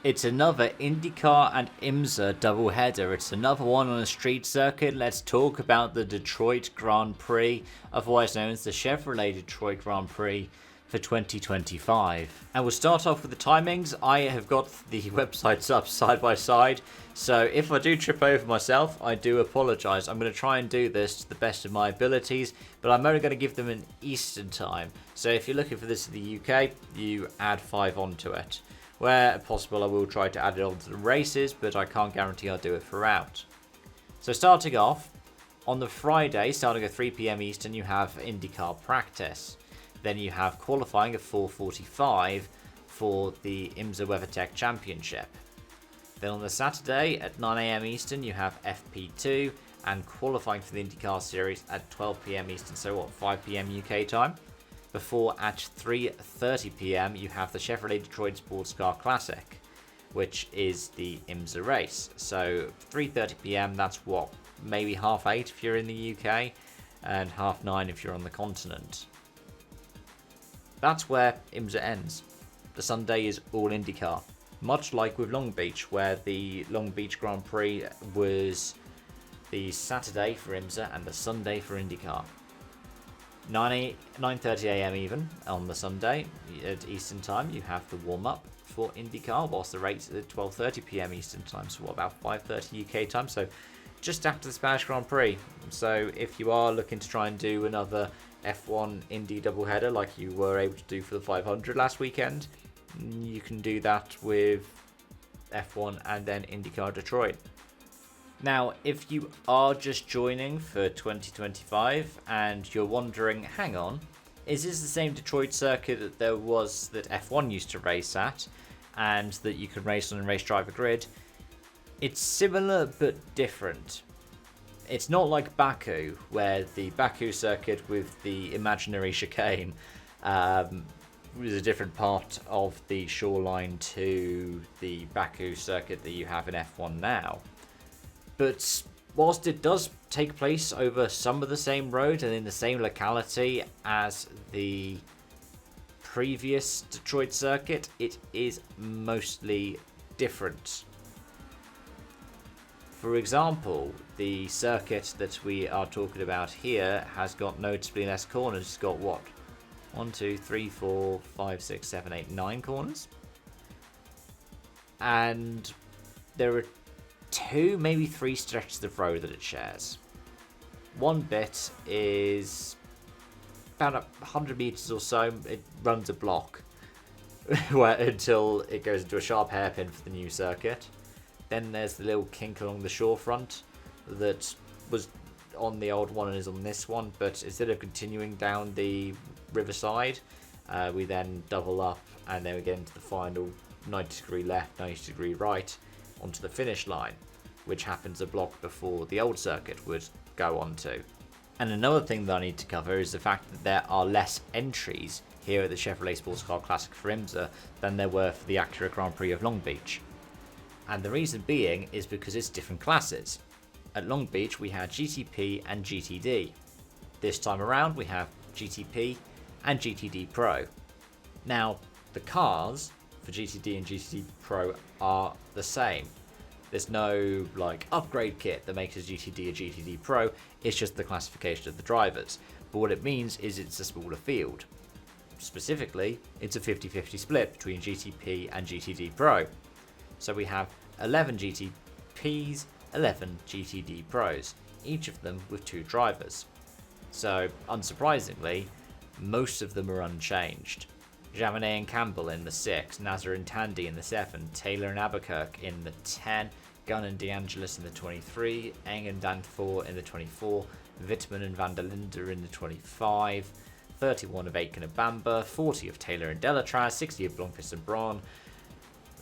It's another INDYCAR and IMSA doubleheader. It's another one on a street circuit. Let's talk about the Detroit Grand Prix, otherwise known as the Chevrolet Detroit Grand Prix for 2025. And we'll start off with the timings. I have got the websites up side by side, so if I do trip over myself, I do apologise. I'm going to try and do this to the best of my abilities, but I'm only going to give them an Eastern time. So if you're looking for this in the UK, you add 5 onto it. Where possible, I will try to add it onto the races, but I can't guarantee I'll do it throughout. So starting off, on the Friday, starting at 3 PM Eastern, you have INDYCAR practice. Then you have qualifying at 4:45 for the IMSA WeatherTech Championship. Then on the Saturday at 9 AM Eastern, you have FP2 and qualifying for the INDYCAR Series at 12 PM Eastern, so 5 PM UK time. Before at 3:30 PM you have the Chevrolet Detroit Sports Car Classic, which is the IMSA race. So 3:30 PM, that's maybe 8:30 if you're in the UK and 9:30 if you're on the continent. That's where IMSA ends. The Sunday is all INDYCAR, much like with Long Beach, where the Long Beach Grand Prix was the Saturday for IMSA and the Sunday for INDYCAR. 9:30 AM even on the Sunday at Eastern time, you have the warm-up for INDYCAR, whilst the race is at 12:30 PM Eastern time, so about 5:30 UK time, so just after the Spanish Grand Prix. So if you are looking to try and do another F1 Indy doubleheader like you were able to do for the 500 last weekend, you can do that with F1 and then INDYCAR Detroit. Now, if you are just joining for 2025 and you're wondering, hang on, is this the same Detroit circuit that there was that F1 used to race at and that you can race on a race driver grid? It's similar but different. It's not like Baku, where the Baku circuit with the imaginary chicane was a different part of the shoreline to the Baku circuit that you have in F1 now. But whilst it does take place over some of the same road and in the same locality as the previous Detroit circuit, it is mostly different. For example, the circuit that we are talking about here has got noticeably less corners. It's got 1, 2, 3, 4, 5, 6, 7, 8, 9 corners. And there are 2, maybe 3 stretches of road that it shares. One bit is about 100 meters or so. It runs a block until it goes into a sharp hairpin for the new circuit. Then there's the little kink along the shorefront that was on the old one and is on this one, but instead of continuing down the riverside, we then double up and then we get into the final 90-degree left, 90-degree right onto the finish line, which happens a block before the old circuit would go on to. And another thing that I need to cover is the fact that there are less entries here at the Chevrolet Sports Car Classic for IMSA than there were for the Acura Grand Prix of Long Beach. And the reason being is because it's different classes. At Long Beach we had GTP and GTD. This time around we have GTP and GTD Pro. Now, the cars for GTD and GTD Pro are the same. There's no upgrade kit that makes a GTD a GTD Pro. It's just the classification of the drivers. But what it means is it's a smaller field. Specifically, it's a 50-50 split between GTP and GTD Pro. So we have 11 GTPs, 11 GTD Pros, each of them with 2 drivers. So, unsurprisingly, most of them are unchanged. Jaminet and Campbell in the 6, Nazar and Tandy in the 7, Taylor and Albuquerque in the 10, Gunn and DeAngelis in the 23, Eng and Danforth in the 24, Wittmann and Van der Linde in the 25, 31 of Aiken and Bamba, 40 of Taylor and Delatraz, 60 of Blomqvist and Braun,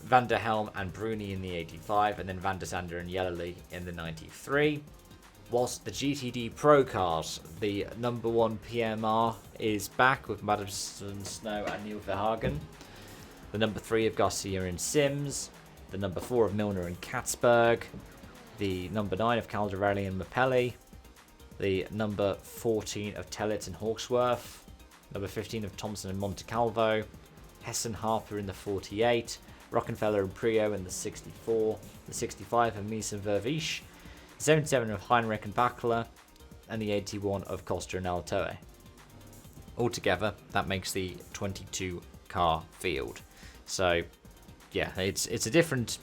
Van der Helm and Bruni in the 85, and then Van der Sander and Yellerly in the 93. Whilst the GTD Pro cars, the number 1 PMR is back with Madison Snow and Neil Verhagen. The number 3 of Garcia and Sims. The number 4 of Milner and Katzberg. The number 9 of Caldarelli and Mapelli. The number 14 of Tellett and Hawksworth. Number 15 of Thompson and Montecalvo. Hessen Harper in the 48. Rockefeller and Prio in the 64, the 65 of Mies and Vervish, the 77 of Heinrich and Bakula, and the 81 of Costa and Altoe. Altogether, that makes the 22 car field. So, yeah, it's a different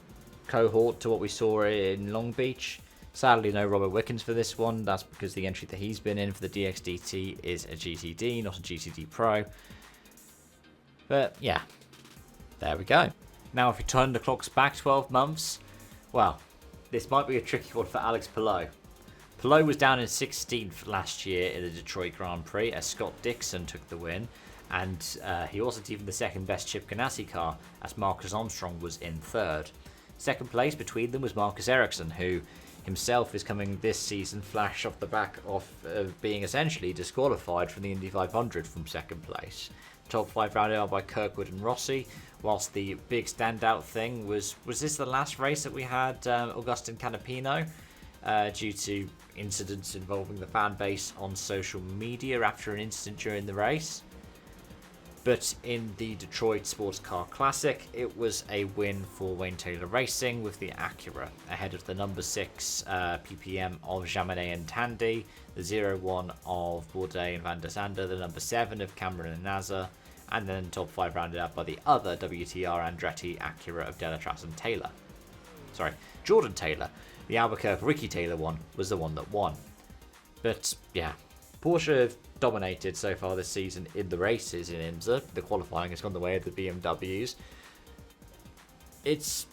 cohort to what we saw in Long Beach. Sadly, no Robert Wickens for this one. That's because the entry that he's been in for the DXDT is a GTD, not a GTD Pro. But, yeah, there we go. Now, if we turn the clocks back 12 months, well, this might be a tricky one for Alex Palou. Palou was down in 16th last year in the Detroit Grand Prix as Scott Dixon took the win, and he also even the second best Chip Ganassi car as Marcus Armstrong was in third. Second place between them was Marcus Ericsson, who himself is coming this season flash off the back of being essentially disqualified from the Indy 500 from second place. Top 5 rounded out by Kirkwood and Rossi, whilst the big standout thing was this the last race that we had Augustin Canapino due to incidents involving the fan base on social media after an incident during the race. But in the Detroit Sports Car Classic, it was a win for Wayne Taylor Racing with the Acura, ahead of the number 6 PPM of Jaminet and Tandy, the 01 of Bourdais and Van der Sande, the number 7 of Cameron and Nazar, and then top 5 rounded out by the other WTR Andretti Acura of Delatras and Taylor. Sorry, Jordan Taylor. The Albuquerque Ricky Taylor one was the one that won. But yeah, Porsche have dominated so far this season in the races in IMSA. The qualifying has gone the way of the BMWs. It's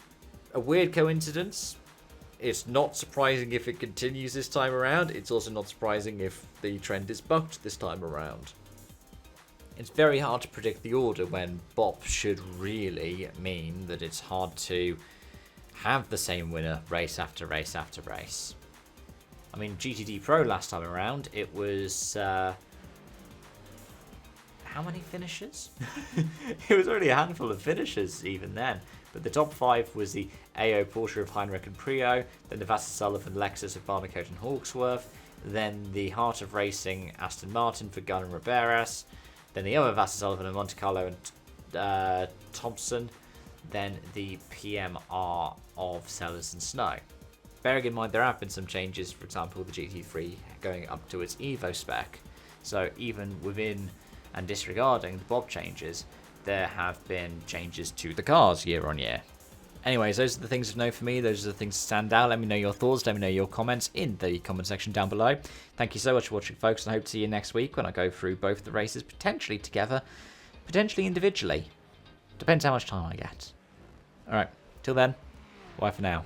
a weird coincidence. It's not surprising if it continues this time around. It's also not surprising if the trend is bucked this time around. It's very hard to predict the order when BOP should really mean that it's hard to have the same winner race after race after race. I mean, GTD Pro last time around, it was how many finishes? It was only a handful of finishes even then. But the top 5 was the AO Porsche of Heinrich and Prio, then the Vasser Sullivan Lexus of Barnecote and Hawksworth, then the Heart of Racing Aston Martin for Gunn and Riberas, then the other Vasser Sullivan of Monte Carlo and Thompson, then the PMR of Sellers and Snow. Bearing in mind there have been some changes, for example the GT3 going up to its Evo spec, so even within and disregarding the BOP changes, there have been changes to the cars year on year. Anyways, those are the things of note for me, those are the things that stand out. Let me know your thoughts, let me know your comments in the comment section down below. Thank you so much for watching, folks, and I hope to see you next week when I go through both the races, potentially together, potentially individually. Depends how much time I get. Alright, till then, bye for now.